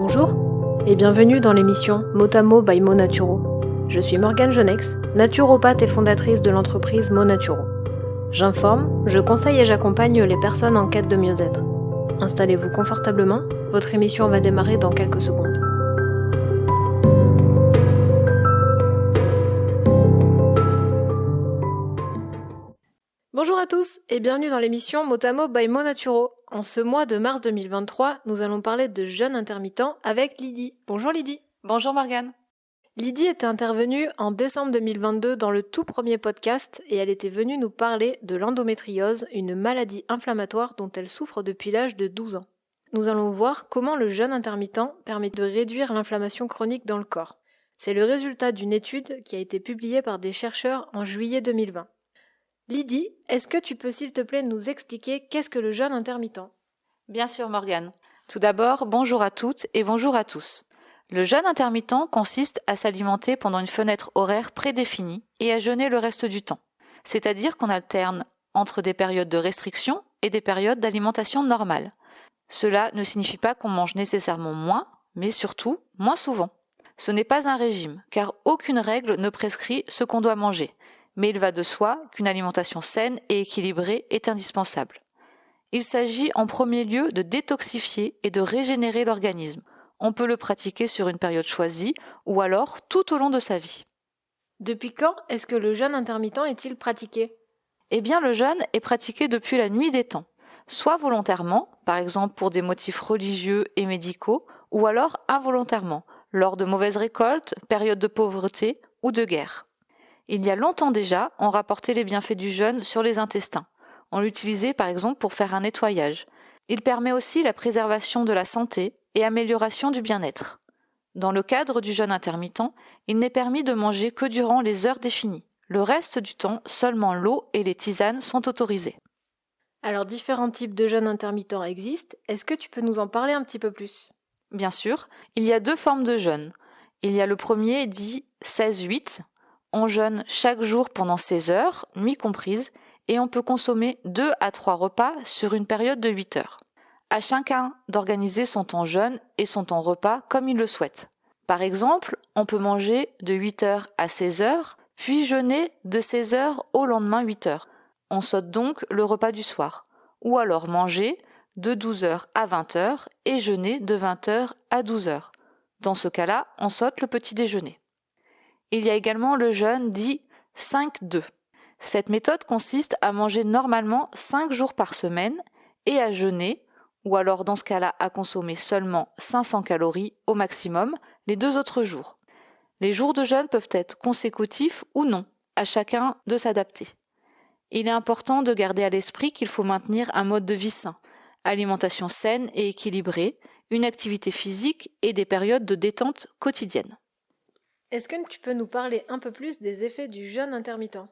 Bonjour et bienvenue dans l'émission Motamo by Monaturo. Je suis Morgane Jonex, naturopathe et fondatrice de l'entreprise Monaturo. J'informe, je conseille et j'accompagne les personnes en quête de mieux-être. Installez-vous confortablement, votre émission va démarrer dans quelques secondes. Bonjour à tous et bienvenue dans l'émission Motamo by Monaturo. En ce mois de mars 2023, nous allons parler de jeûne intermittent avec Lydie. Bonjour Lydie. Bonjour Morgane. Lydie était intervenue en décembre 2022 dans le tout premier podcast et elle était venue nous parler de l'endométriose, une maladie inflammatoire dont elle souffre depuis l'âge de 12 ans. Nous allons voir comment le jeûne intermittent permet de réduire l'inflammation chronique dans le corps. C'est le résultat d'une étude qui a été publiée par des chercheurs en juillet 2020. Lydie, est-ce que tu peux s'il te plaît nous expliquer qu'est-ce que le jeûne intermittent ? Bien sûr Morgane. Tout d'abord, bonjour à toutes et bonjour à tous. Le jeûne intermittent consiste à s'alimenter pendant une fenêtre horaire prédéfinie et à jeûner le reste du temps. C'est-à-dire qu'on alterne entre des périodes de restriction et des périodes d'alimentation normale. Cela ne signifie pas qu'on mange nécessairement moins, mais surtout moins souvent. Ce n'est pas un régime, car aucune règle ne prescrit ce qu'on doit manger. Mais il va de soi qu'une alimentation saine et équilibrée est indispensable. Il s'agit en premier lieu de détoxifier et de régénérer l'organisme. On peut le pratiquer sur une période choisie ou alors tout au long de sa vie. Depuis quand est-ce que le jeûne intermittent est-il pratiqué ? Eh bien, le jeûne est pratiqué depuis la nuit des temps, soit volontairement, par exemple pour des motifs religieux et médicaux, ou alors involontairement, lors de mauvaises récoltes, périodes de pauvreté ou de guerre. Il y a longtemps déjà, on rapportait les bienfaits du jeûne sur les intestins. On l'utilisait par exemple pour faire un nettoyage. Il permet aussi la préservation de la santé et amélioration du bien-être. Dans le cadre du jeûne intermittent, il n'est permis de manger que durant les heures définies. Le reste du temps, seulement l'eau et les tisanes sont autorisées. Alors différents types de jeûne intermittent existent. Est-ce que tu peux nous en parler un petit peu plus ? Bien sûr, il y a deux formes de jeûne. Il y a le premier dit 16-8. On jeûne chaque jour pendant 16 heures, nuit comprise, et on peut consommer 2 à 3 repas sur une période de 8 heures. À chacun d'organiser son temps jeûne et son temps repas comme il le souhaite. Par exemple, on peut manger de 8 heures à 16 heures, puis jeûner de 16 heures au lendemain 8 heures. On saute donc le repas du soir. Ou alors manger de 12 heures à 20 heures et jeûner de 20 heures à 12 heures. Dans ce cas-là, on saute le petit déjeuner. Il y a également le jeûne dit 5-2. Cette méthode consiste à manger normalement 5 jours par semaine et à jeûner, ou alors dans ce cas-là à consommer seulement 500 calories au maximum les 2 autres jours. Les jours de jeûne peuvent être consécutifs ou non, à chacun de s'adapter. Il est important de garder à l'esprit qu'il faut maintenir un mode de vie sain, alimentation saine et équilibrée, une activité physique et des périodes de détente quotidienne. Est-ce que tu peux nous parler un peu plus des effets du jeûne intermittent ?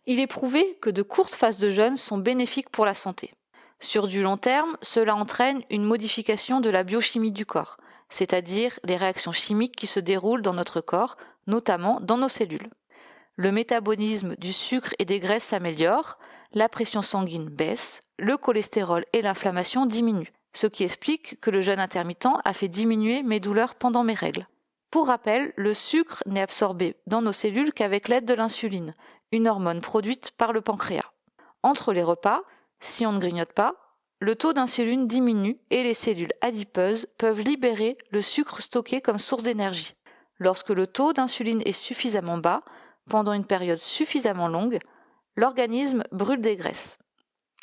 Il est prouvé que de courtes phases de jeûne sont bénéfiques pour la santé. Sur du long terme, cela entraîne une modification de la biochimie du corps, c'est-à-dire les réactions chimiques qui se déroulent dans notre corps, notamment dans nos cellules. Le métabolisme du sucre et des graisses s'améliore, la pression sanguine baisse, le cholestérol et l'inflammation diminuent, ce qui explique que le jeûne intermittent a fait diminuer mes douleurs pendant mes règles. Pour rappel, le sucre n'est absorbé dans nos cellules qu'avec l'aide de l'insuline, une hormone produite par le pancréas. Entre les repas, si on ne grignote pas, le taux d'insuline diminue et les cellules adipeuses peuvent libérer le sucre stocké comme source d'énergie. Lorsque le taux d'insuline est suffisamment bas, pendant une période suffisamment longue, l'organisme brûle des graisses.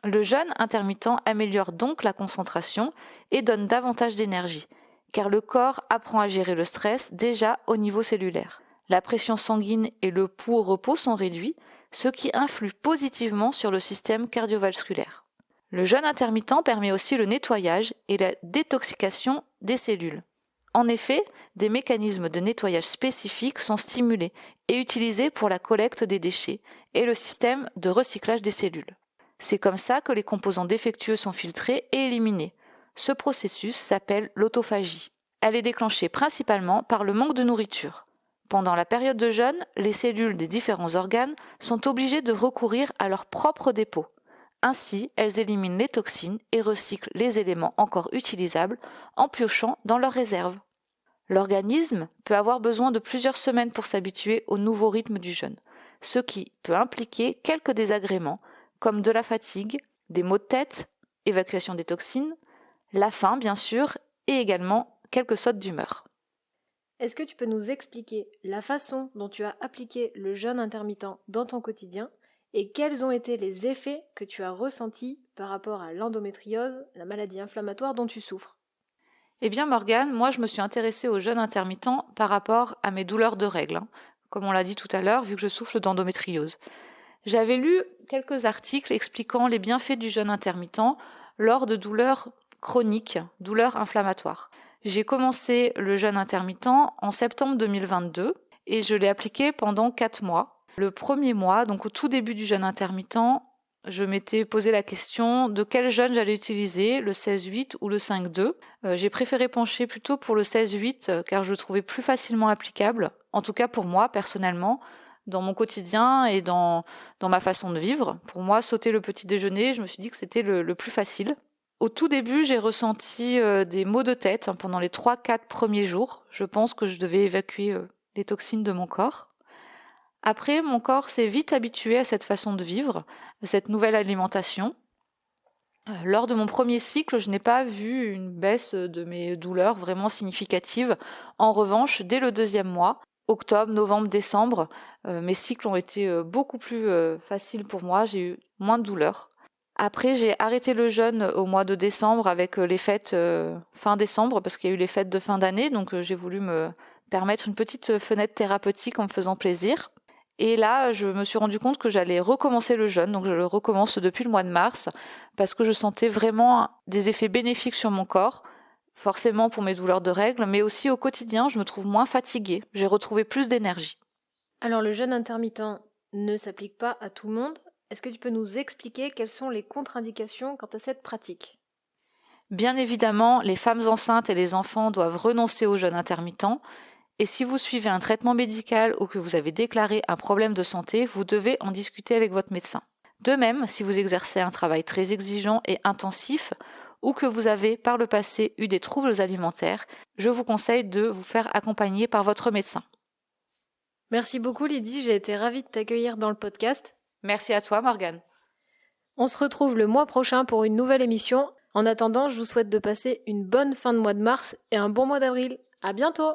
Le jeûne intermittent améliore donc la concentration et donne davantage d'énergie, car le corps apprend à gérer le stress déjà au niveau cellulaire. La pression sanguine et le pouls au repos sont réduits, ce qui influe positivement sur le système cardiovasculaire. Le jeûne intermittent permet aussi le nettoyage et la détoxication des cellules. En effet, des mécanismes de nettoyage spécifiques sont stimulés et utilisés pour la collecte des déchets et le système de recyclage des cellules. C'est comme ça que les composants défectueux sont filtrés et éliminés. Ce processus s'appelle l'autophagie. Elle est déclenchée principalement par le manque de nourriture. Pendant la période de jeûne, les cellules des différents organes sont obligées de recourir à leur propre dépôt. Ainsi, elles éliminent les toxines et recyclent les éléments encore utilisables en piochant dans leurs réserves. L'organisme peut avoir besoin de plusieurs semaines pour s'habituer au nouveau rythme du jeûne, ce qui peut impliquer quelques désagréments, comme de la fatigue, des maux de tête, évacuation des toxines, la faim bien sûr, et également quelques sautes d'humeur. Est-ce que tu peux nous expliquer la façon dont tu as appliqué le jeûne intermittent dans ton quotidien et quels ont été les effets que tu as ressentis par rapport à l'endométriose, la maladie inflammatoire dont tu souffres? Eh bien Morgane, moi je me suis intéressée au jeûne intermittent par rapport à mes douleurs de règles, comme on l'a dit tout à l'heure, vu que je souffre d'endométriose. J'avais lu quelques articles expliquant les bienfaits du jeûne intermittent lors de douleurs chroniques, douleurs inflammatoires. J'ai commencé le jeûne intermittent en septembre 2022 et je l'ai appliqué pendant 4 mois. Le premier mois, donc au tout début du jeûne intermittent, je m'étais posé la question de quel jeûne j'allais utiliser, le 16-8 ou le 5-2. J'ai préféré pencher plutôt pour le 16-8 car je le trouvais plus facilement applicable, en tout cas pour moi personnellement, dans mon quotidien et dans ma façon de vivre. Pour moi, sauter le petit déjeuner, je me suis dit que c'était le plus facile. Au tout début, j'ai ressenti des maux de tête pendant les 3-4 premiers jours. Je pense que je devais évacuer les toxines de mon corps. Après, mon corps s'est vite habitué à cette façon de vivre, à cette nouvelle alimentation. Lors de mon premier cycle, je n'ai pas vu une baisse de mes douleurs vraiment significative. En revanche, dès le deuxième mois, octobre, novembre, décembre, mes cycles ont été beaucoup plus faciles pour moi. J'ai eu moins de douleurs. Après, j'ai arrêté le jeûne au mois de décembre avec les fêtes fin décembre parce qu'il y a eu les fêtes de fin d'année. Donc, j'ai voulu me permettre une petite fenêtre thérapeutique en me faisant plaisir. Et là, je me suis rendu compte que j'allais recommencer le jeûne, donc je le recommence depuis le mois de mars, parce que je sentais vraiment des effets bénéfiques sur mon corps, forcément pour mes douleurs de règles, mais aussi au quotidien, je me trouve moins fatiguée, j'ai retrouvé plus d'énergie. Alors le jeûne intermittent ne s'applique pas à tout le monde. Est-ce que tu peux nous expliquer quelles sont les contre-indications quant à cette pratique? Bien évidemment, les femmes enceintes et les enfants doivent renoncer au jeûne intermittent. Et si vous suivez un traitement médical ou que vous avez déclaré un problème de santé, vous devez en discuter avec votre médecin. De même, si vous exercez un travail très exigeant et intensif ou que vous avez par le passé eu des troubles alimentaires, je vous conseille de vous faire accompagner par votre médecin. Merci beaucoup Lydie, j'ai été ravie de t'accueillir dans le podcast. Merci à toi Morgane. On se retrouve le mois prochain pour une nouvelle émission. En attendant, je vous souhaite de passer une bonne fin de mois de mars et un bon mois d'avril. À bientôt!